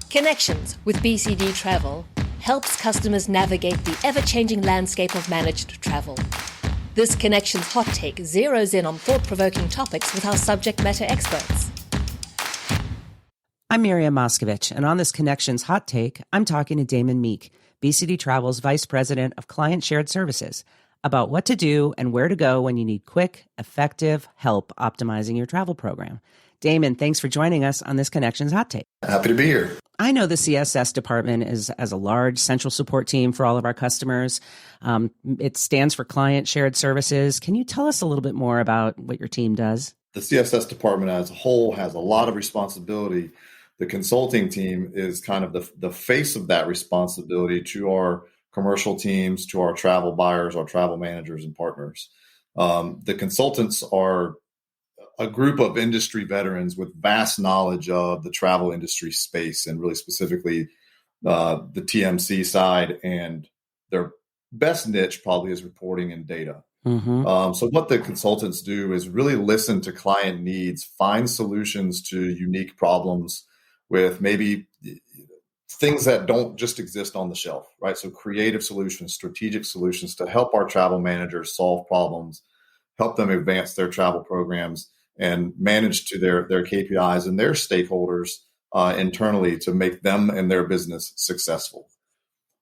Connections with BCD Travel helps customers navigate the ever-changing landscape of managed travel. This Connections Hot Take zeroes in on thought-provoking topics with our subject matter experts. I'm Miriam Moskovich, and on this Connections Hot Take, I'm talking to Damon Meek, BCD Travel's Vice President of Client Shared Services, about what to do and where to go when you need quick, effective help optimizing your travel program. Damon, thanks for joining us on this Connections Hot Take. Happy to be here. I know the CSS department is as a large central support team for all of our customers. It stands for Client Shared Services. Can you tell us a little bit more about what your team does? The CSS department as a whole has a lot of responsibility. The consulting team is kind of the face of that responsibility to our commercial teams, to our travel buyers, our travel managers and partners. The consultants are a group of industry veterans with vast knowledge of the travel industry space and really specifically the TMC side, and their best niche probably is reporting and data. Mm-hmm. So what the consultants do is really listen to client needs, find solutions to unique problems with maybe things that don't just exist on the shelf, right? So creative solutions, strategic solutions to help our travel managers solve problems, help them advance their travel programs, and manage to their KPIs and their stakeholders internally to make them and their business successful.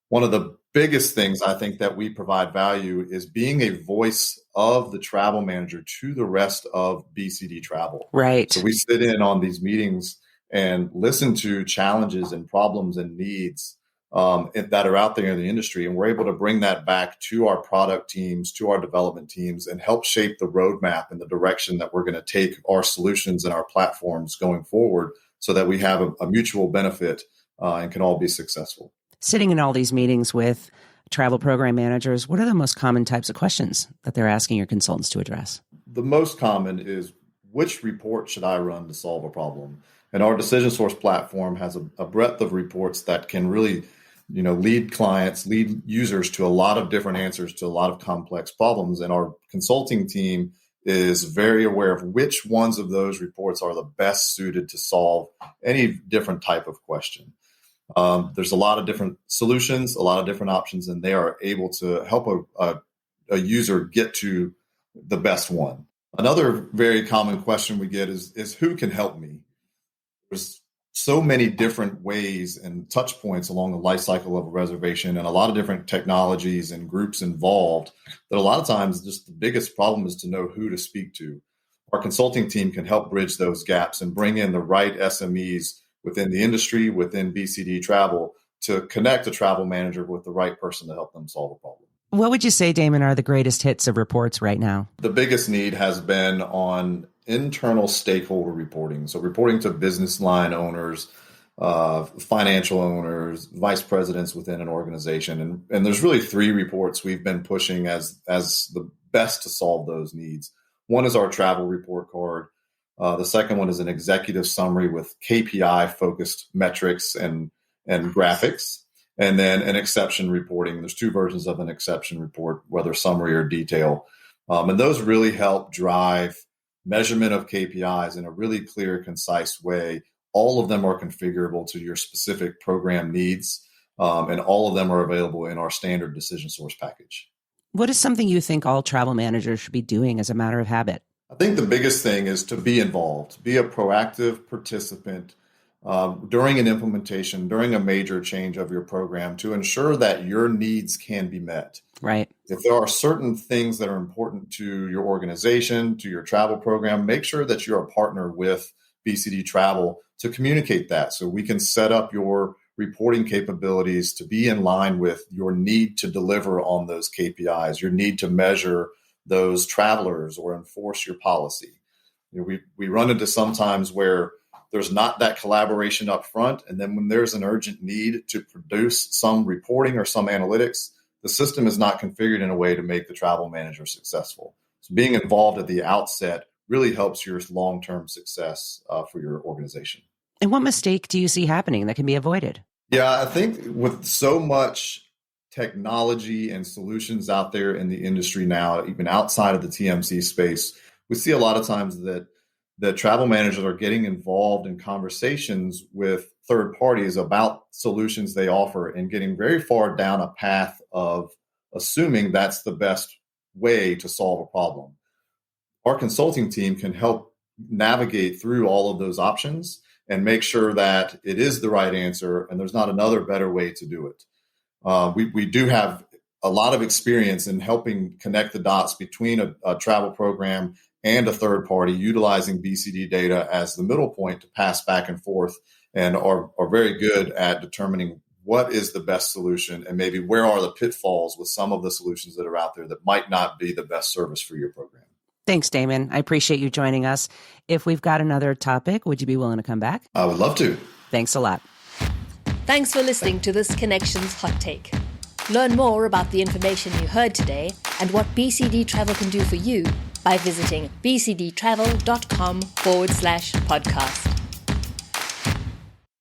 One of the biggest things I think that we provide value is being a voice of the travel manager to the rest of BCD Travel. Right. So we sit in on these meetings and listen to challenges and problems and needs that are out there in the industry. And we're able to bring that back to our product teams, to our development teams, and help shape the roadmap and the direction that we're going to take our solutions and our platforms going forward so that we have a mutual benefit and can all be successful. Sitting in all these meetings with travel program managers, what are the most common types of questions that they're asking your consultants to address? The most common is, which report should I run to solve a problem? And our Decision Source platform has a breadth of reports that can really, lead clients, lead users to a lot of different answers to a lot of complex problems. And our consulting team is very aware of which ones of those reports are the best suited to solve any different type of question. There's a lot of different solutions, a lot of different options, and they are able to help a user get to the best one. Another very common question we get is who can help me? There's so many different ways and touch points along the life cycle of a reservation and a lot of different technologies and groups involved that a lot of times just the biggest problem is to know who to speak to. Our consulting team can help bridge those gaps and bring in the right SMEs within the industry, within BCD Travel, to connect a travel manager with the right person to help them solve a problem. What would you say, Damon, are the greatest hits of reports right now? The biggest need has been on internal stakeholder reporting. So reporting to business line owners, financial owners, vice presidents within an organization. And there's really three reports we've been pushing as the best to solve those needs. One is our travel report card. The second one is an executive summary with KPI-focused metrics and graphics. And then an exception reporting. There's two versions of an exception report, whether summary or detail. And those really help drive measurement of KPIs in a really clear, concise way. All of them are configurable to your specific program needs, and all of them are available in our standard Decision Source package. What is something you think all travel managers should be doing as a matter of habit? I think the biggest thing is to be involved, be a proactive participant during an implementation, during a major change of your program to ensure that your needs can be met. Right. If there are certain things that are important to your organization, to your travel program, make sure that you're a partner with BCD Travel to communicate that so we can set up your reporting capabilities to be in line with your need to deliver on those KPIs, your need to measure those travelers or enforce your policy. We run into sometimes where there's not that collaboration up front. And then when there's an urgent need to produce some reporting or some analytics, the system is not configured in a way to make the travel manager successful. So being involved at the outset really helps your long-term success for your organization. And what mistake do you see happening that can be avoided? Yeah, I think with so much technology and solutions out there in the industry now, even outside of the TMC space, we see a lot of times that that travel managers are getting involved in conversations with third parties about solutions they offer and getting very far down a path of assuming that's the best way to solve a problem. Our consulting team can help navigate through all of those options and make sure that it is the right answer and there's not another better way to do it. We do have a lot of experience in helping connect the dots between a travel program and a third party, utilizing BCD data as the middle point to pass back and forth, and are very good at determining what is the best solution and maybe where are the pitfalls with some of the solutions that are out there that might not be the best service for your program. Thanks, Damon. I appreciate you joining us. If we've got another topic, would you be willing to come back? I would love to. Thanks a lot. Thanks for listening to this Connections Hot Take. Learn more about the information you heard today and what BCD Travel can do for you by visiting bcdtravel.com/podcast.